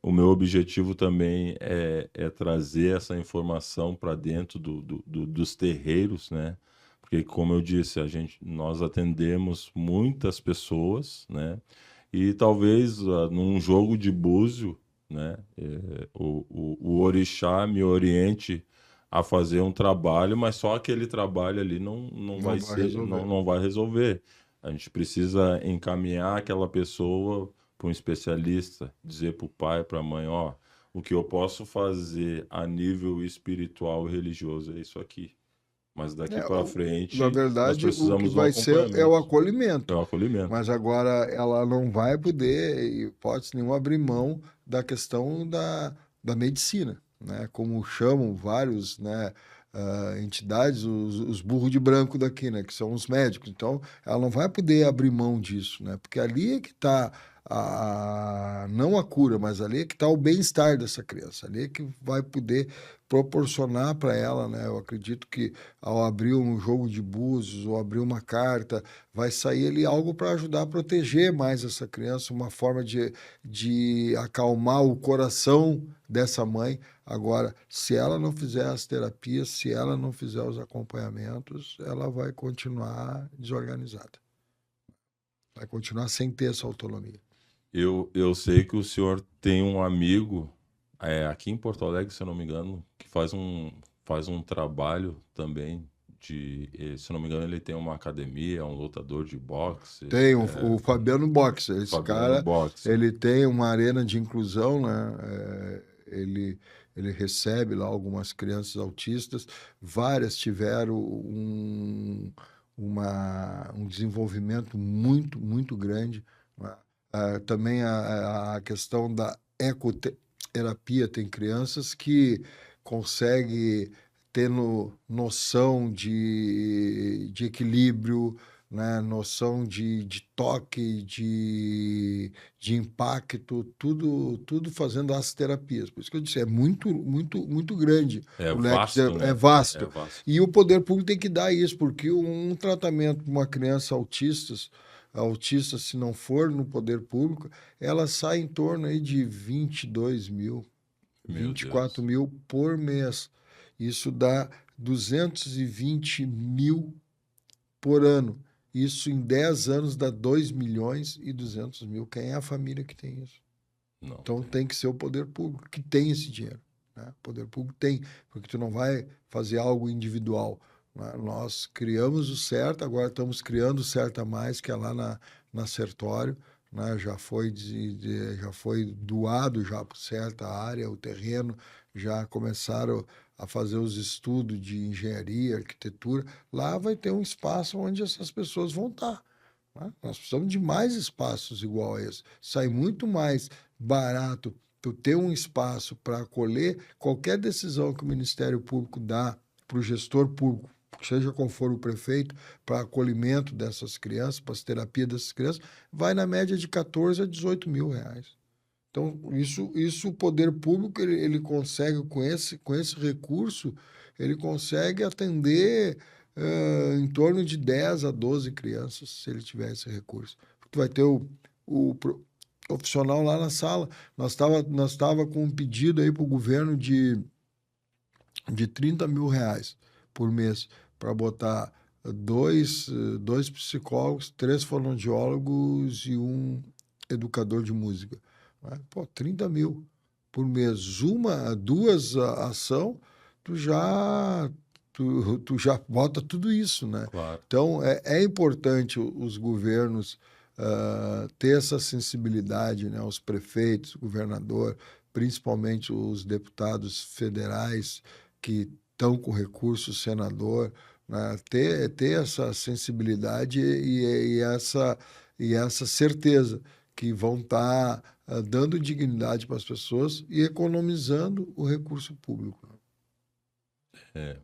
O meu objetivo também é trazer essa informação para dentro dos terreiros, né? Porque, como eu disse, nós atendemos muitas pessoas, né? E talvez num jogo de búzio, né? O orixá me oriente a fazer um trabalho, mas só aquele trabalho ali não Não vai vai ser, resolver. não vai resolver. A gente precisa encaminhar aquela pessoa para um especialista, dizer para o pai, para a mãe, ó, o que eu posso fazer a nível espiritual e religioso é isso aqui. Mas daqui para Na frente nós verdade, o que precisamos do vai ser é o acompanhamento, é acolhimento. o acolhimento. Mas agora ela não vai poder, em hipótese nenhuma, abrir mão da questão da medicina, né? Como chamam vários, né, entidades, os burros de branco daqui, né? Que são os médicos. Então, ela não vai poder abrir mão disso, né? Porque ali é que está não a cura, mas ali é que está o bem-estar dessa criança. Ali é que vai poder proporcionar para ela, né? Eu acredito que ao abrir um jogo de búzios ou abrir uma carta, vai sair ali algo para ajudar a proteger mais essa criança, uma forma de acalmar o coração dessa mãe. Agora, se ela não fizer as terapias, se ela não fizer os acompanhamentos, ela vai continuar desorganizada, vai continuar sem ter essa autonomia. Eu sei que o senhor tem um amigo aqui em Porto Alegre, se eu não me engano, que faz um trabalho também se eu não me engano, ele tem uma academia, é um lutador de boxe, Tem o Fabiano Boxer, esse Fabiano cara, Boxe. ele tem uma arena de inclusão, né? Ele recebe lá algumas crianças autistas, várias tiveram um desenvolvimento muito, muito grande, né? Também a questão da ecoterapia, tem crianças que conseguem tendo noção de equilíbrio, né? Noção de toque, de impacto, tudo fazendo as terapias. Por isso que eu disse, é muito, muito, muito grande É o leque, vasto, é né? É vasto. vasto. E o poder público tem que dar isso, porque um tratamento para uma criança autista, se não for no poder público, ela sai em torno aí de 22 mil, Meu 24 Deus. mil por mês. Isso dá 220 mil por ano. Isso em 10 anos dá 2 milhões e 200 mil. Quem é a família que tem isso? Não Então tem. tem que ser o poder público que tem esse dinheiro, né? O poder público tem, porque tu não vai fazer algo individual, né? Nós criamos o certo, agora estamos criando o certo a mais, que é lá na Sertório, né? Já foi doado já para certa área, o terreno, já começaram a fazer os estudos de engenharia, arquitetura. Lá vai ter um espaço onde essas pessoas vão estar, né? Nós precisamos de mais espaços igual a esse. Sai muito mais barato tu ter um espaço para acolher qualquer decisão que o Ministério Público dá para o gestor público, seja qual for o prefeito, para acolhimento dessas crianças, para as terapias dessas crianças, vai na média de 14 a 18 mil reais. Então, isso o poder público ele consegue, com esse recurso, ele consegue atender em torno de 10 a 12 crianças, se ele tiver esse recurso. Tu vai ter o profissional lá na sala. Nós tava com um pedido aí para o governo de 30 mil reais por mês para botar dois psicólogos, 3 fonoaudiólogos e um educador de música. Né? Pô, 30 mil por mês. Duas ação, tu já, tu já bota tudo isso, né? Claro. Então, é importante os governos ter essa sensibilidade, né? Os prefeitos, o governador, principalmente os deputados federais que estão com recurso, o senador, né? Ter essa sensibilidade e essa certeza que vão estar dando dignidade para as pessoas e economizando o recurso público. É.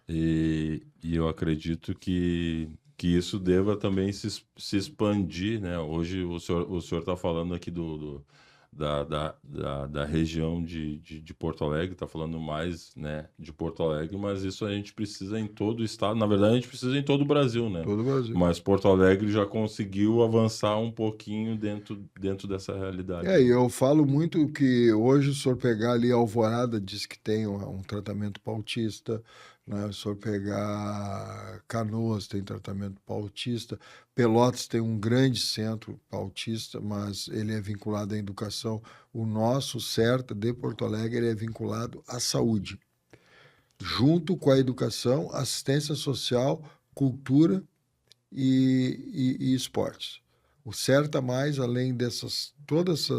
E eu acredito que isso deva também se expandir, né? Hoje o senhor está falando aqui da região de Porto Alegre, está falando mais, né, de Porto Alegre, mas isso a gente precisa em todo o estado. Na verdade, a gente precisa em todo o Brasil, né? Todo o Brasil. Mas Porto Alegre já conseguiu avançar um pouquinho dentro dessa realidade. E eu falo muito que hoje, se o senhor pegar ali Alvorada, diz que tem um tratamento para autista, né? Se o senhor pegar Canoas, tem tratamento para autista. Pelotas tem um grande centro para autista, mas ele é vinculado à educação. O nosso CERTA de Porto Alegre ele é vinculado à saúde, junto com a educação, assistência social, cultura e esportes. O Certa Mais, além todas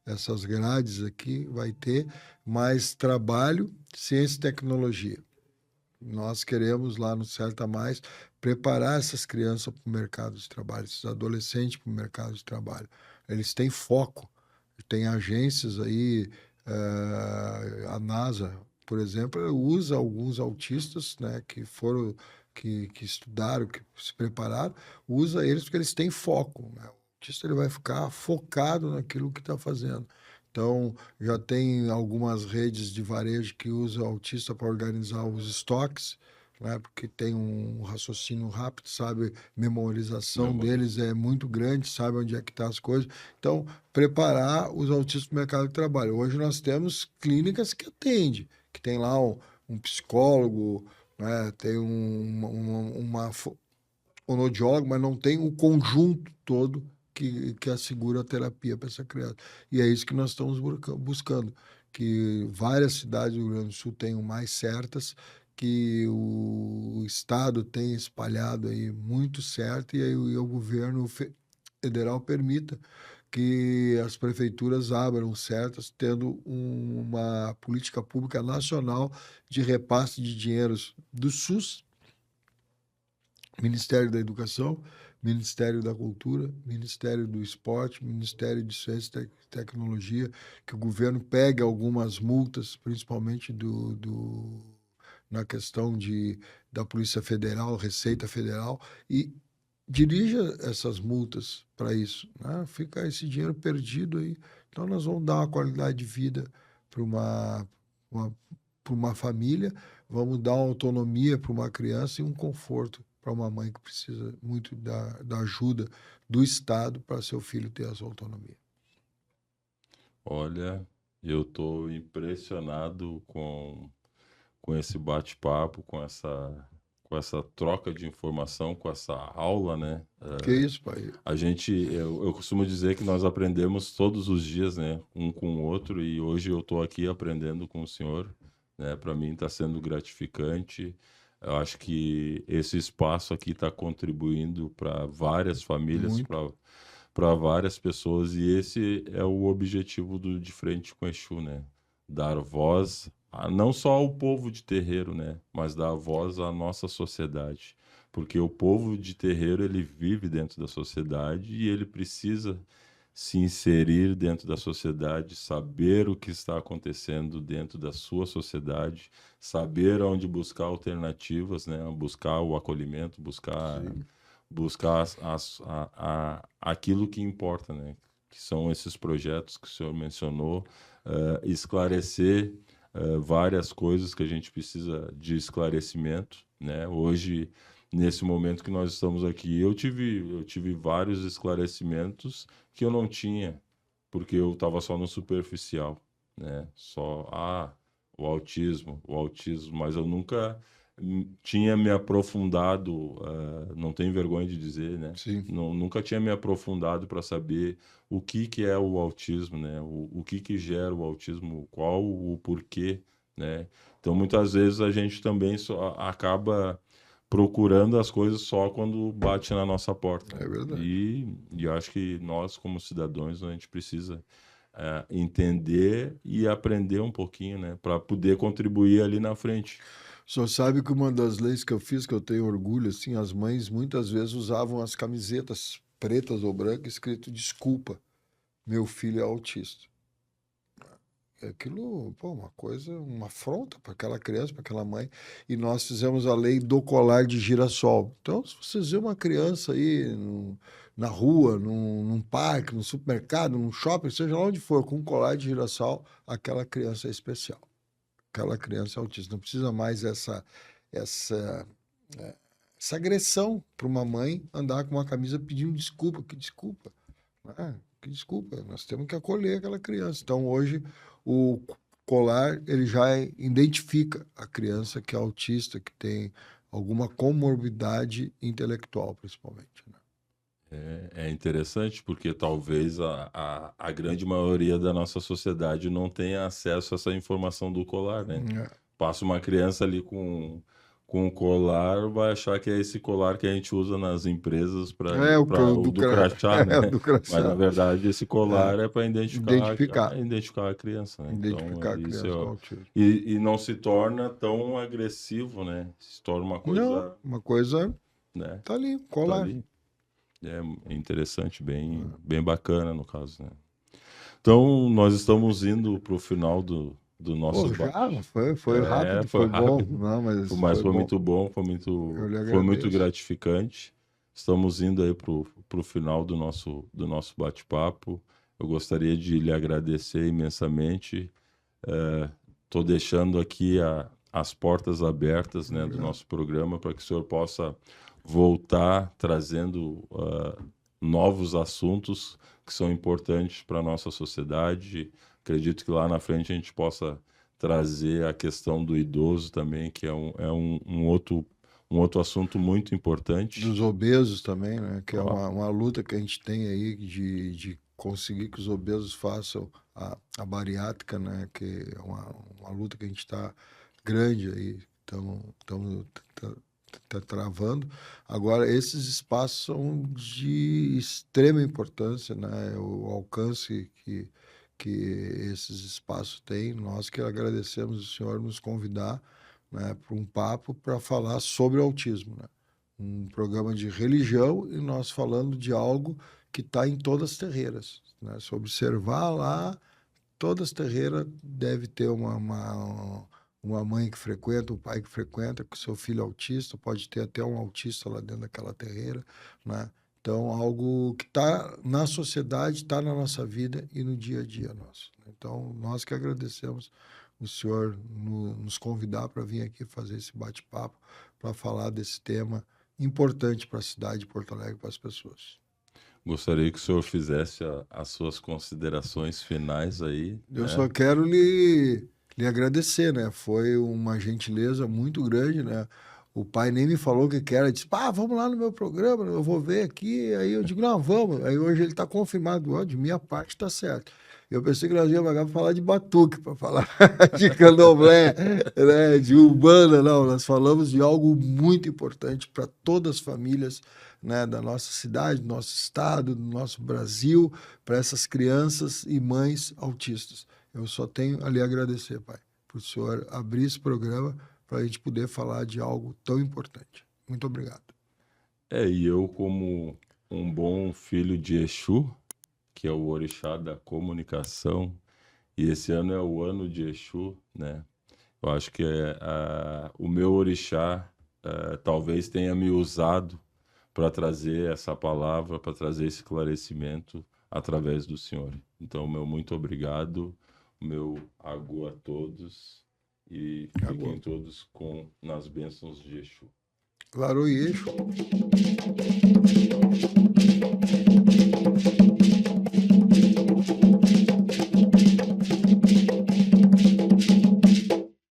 essas grades aqui, vai ter mais trabalho, ciência e tecnologia. Nós queremos lá no Certa Mais preparar essas crianças para o mercado de trabalho, esses adolescentes para o mercado de trabalho. Eles têm foco, tem agências aí, a NASA, por exemplo, usa alguns autistas, né, que estudaram, que se prepararam, usa eles porque eles têm foco, né? O autista ele vai ficar focado naquilo que está fazendo. Então, já tem algumas redes de varejo que usam o autista para organizar os estoques, né? Porque tem um raciocínio rápido, sabe? Memorização deles é muito grande, sabe onde é que estão as coisas. Então, preparar os autistas para o mercado de trabalho. Hoje nós temos clínicas que atendem, que tem lá um psicólogo, né? Tem uma fonoaudióloga, mas não tem o conjunto todo que assegura a terapia para essa criança. E é isso que nós estamos buscando, que várias cidades do Rio Grande do Sul tenham mais certas, que o Estado tenha espalhado aí muito certo, e aí o governo federal permita que as prefeituras abram certas, tendo uma política pública nacional de repasse de dinheiros do SUS, Ministério da Educação, Ministério da Cultura, Ministério do Esporte, Ministério de Ciência e Tecnologia, que o governo pegue algumas multas, principalmente na questão da Polícia Federal, Receita Federal, e dirija essas multas para isso, né? Fica esse dinheiro perdido aí. Então, nós vamos dar uma qualidade de vida para uma família, vamos dar uma autonomia para uma criança e um conforto para uma mãe que precisa muito da ajuda do Estado para seu filho ter a sua autonomia. Olha, eu estou impressionado com esse bate-papo, com essa troca de informação, com essa aula, né? Que isso, pai? Eu costumo dizer que nós aprendemos todos os dias, né? Um com o outro, e hoje eu estou aqui aprendendo com o senhor, né? Para mim está sendo gratificante. Eu acho que esse espaço aqui está contribuindo para várias famílias, Muito. para várias pessoas, e esse é o objetivo do De Frente com Exu, né? Dar voz não só ao povo de terreiro, né? Mas dar voz à nossa sociedade. Porque o povo de terreiro, ele vive dentro da sociedade e ele precisa se inserir dentro da sociedade, saber o que está acontecendo dentro da sua sociedade, saber onde buscar alternativas, né? Buscar o acolhimento, buscar aquilo que importa, né? Que são esses projetos que o senhor mencionou, esclarecer várias coisas que a gente precisa de esclarecimento, né? Hoje nesse momento que nós estamos aqui. Eu tive vários esclarecimentos que eu não tinha, porque eu estava só no superficial, né? Só, o autismo, mas eu nunca tinha me aprofundado, não tenho vergonha de dizer, né? Sim. Nunca tinha me aprofundado para saber o que é o autismo, né? O que gera o autismo, qual o porquê, né? Então, muitas vezes a gente também só acaba procurando as coisas só quando bate na nossa porta. É verdade. E eu acho que nós, como cidadãos, a gente precisa entender e aprender um pouquinho, né? Para poder contribuir ali na frente. Só sabe que uma das leis que eu fiz, que eu tenho orgulho, assim, as mães muitas vezes usavam as camisetas pretas ou brancas escrito desculpa, meu filho é autista. Aquilo, pô, uma coisa, uma afronta para aquela criança, para aquela mãe. E nós fizemos a lei do colar de girassol. Então, se vocês vê uma criança aí na rua, num parque, num supermercado, num shopping, seja lá onde for, com um colar de girassol, aquela criança é especial. Aquela criança é autista. Não precisa mais essa, essa agressão para uma mãe andar com uma camisa pedindo desculpa. Que desculpa? Que desculpa, nós temos que acolher aquela criança. Então, hoje, o colar, ele já identifica a criança que é autista, que tem alguma comorbidade intelectual, principalmente. Né? É interessante porque talvez a grande maioria da nossa sociedade não tenha acesso a essa informação do colar, né? Passa uma criança ali com o colar, vai achar que é esse colar que a gente usa nas empresas para o do crachá, né? do crachá. Mas na verdade esse colar é para Identificar a criança, né? Identificar a criança com autismo. E não se torna tão agressivo, né? Se torna uma coisa. Não, uma coisa. Né? Tá ali, colar. Tá ali. É interessante, bem bacana no caso, né? Então, nós estamos indo para o final do nosso já? Foi rápido, foi rápido. Bom. Não, mas Foi bom. muito bom, foi muito gratificante. Estamos indo aí para o final do nosso bate-papo. Eu gostaria de lhe agradecer imensamente. Estou deixando aqui as portas abertas, né, do nosso programa para que o senhor possa voltar trazendo novos assuntos que são importantes para a nossa sociedade. Acredito que lá na frente a gente possa trazer a questão do idoso também, que é um outro assunto muito importante. Dos obesos também, né? Que é uma luta que a gente tem aí de conseguir que os obesos façam a bariátrica, né? Que é uma luta que a gente está grande aí, estamos travando. Agora, esses espaços são de extrema importância, né? O alcance que esses espaços têm. Nós que agradecemos o senhor nos convidar, né, para um papo para falar sobre o autismo, né? Um programa de religião e nós falando de algo que está em todas as terreiras, né? Se observar lá, todas as terreiras deve ter uma mãe que frequenta, um pai que frequenta, com seu filho autista, pode ter até um autista lá dentro daquela terreira, né? Então, algo que está na sociedade, está na nossa vida e no dia a dia nosso. Então, nós que agradecemos o senhor nos convidar para vir aqui fazer esse bate-papo, para falar desse tema importante para a cidade de Porto Alegre, para as pessoas. Gostaria que o senhor fizesse as suas considerações finais aí. Eu só quero lhe agradecer, né? Foi uma gentileza muito grande, né? O pai nem me falou o que era, disse, vamos lá no meu programa, eu vou ver aqui. Aí eu digo, não, vamos. Aí hoje ele está confirmado, de minha parte está certo. Eu pensei que nós íamos para falar de batuque, para falar de candomblé, né? De umbanda, não. Nós falamos de algo muito importante para todas as famílias, né, da nossa cidade, do nosso estado, do nosso Brasil, para essas crianças e mães autistas. Eu só tenho a lhe agradecer, pai, por o senhor abrir esse programa para a gente poder falar de algo tão importante. Muito obrigado. E eu, como um bom filho de Exu, que é o orixá da comunicação, e esse ano é o ano de Exu, né? Eu acho que o meu orixá talvez tenha me usado para trazer essa palavra, para trazer esse esclarecimento através do senhor. Então, meu muito obrigado, meu agô a todos, e fiquem todos nas bênçãos de Exu. Claro, eixo.